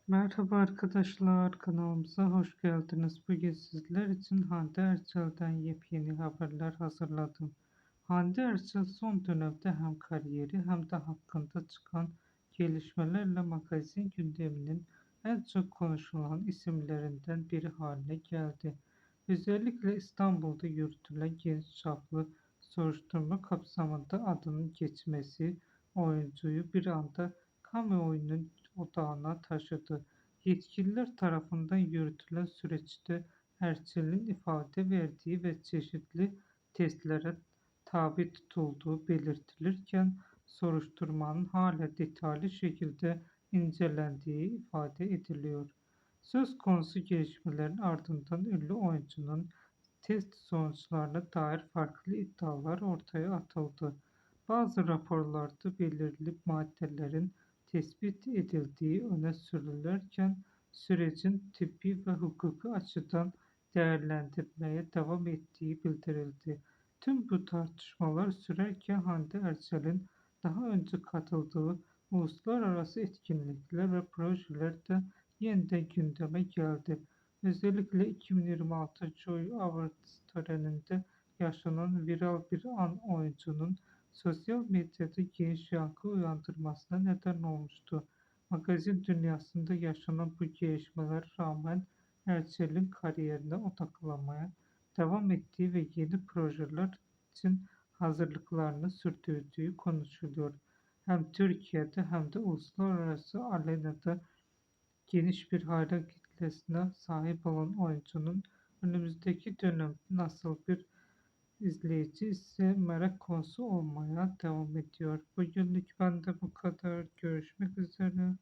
Merhaba arkadaşlar, kanalımıza hoş geldiniz. Bugün sizler için Hande Erçel'den yepyeni haberler hazırladım. Hande Erçel son dönemde hem kariyeri hem de hakkında çıkan gelişmelerle magazin gündeminin en çok konuşulan isimlerinden biri haline geldi. Özellikle İstanbul'da yürütülen geniş çaplı soruşturma kapsamında adının geçmesi oyuncuyu bir anda kamuoyunun odağına taşıdı. Yetkililer tarafından yürütülen süreçte Erçel'in ifade verdiği ve çeşitli testlere tabi tutulduğu belirtilirken soruşturmanın hala detaylı şekilde incelendiği ifade ediliyor. Söz konusu gelişmelerin ardından ünlü oyuncunun test sonuçlarına dair farklı iddialar ortaya atıldı. Bazı raporlarda belirli maddelerin tespit edildiği öne sürülürken sürecin tıbbi ve hukuki açıdan değerlendirmeye devam ettiği bildirildi. Tüm bu tartışmalar sürerken Hande Erçel'in daha önce katıldığı uluslararası etkinlikler ve projeler de yeniden gündeme geldi. Özellikle 2026 Joy Awards töreninde yaşanan viral bir an oyuncunun sosyal medyada geniş yankı uyandırmasına neden olmuştu. Magazin dünyasında yaşanan bu gelişmelere rağmen Erçel'in kariyerine odaklanmaya devam ettiği ve yeni projeler için hazırlıklarını sürdürdüğü konuşuluyor. Hem Türkiye'de hem de uluslararası arenada geniş bir hayran kitlesine sahip olan oyuncunun önümüzdeki dönemde nasıl bir izleyici ise merak konusu olmaya devam ediyor. Bugünlük bende bu kadar. Görüşmek üzere.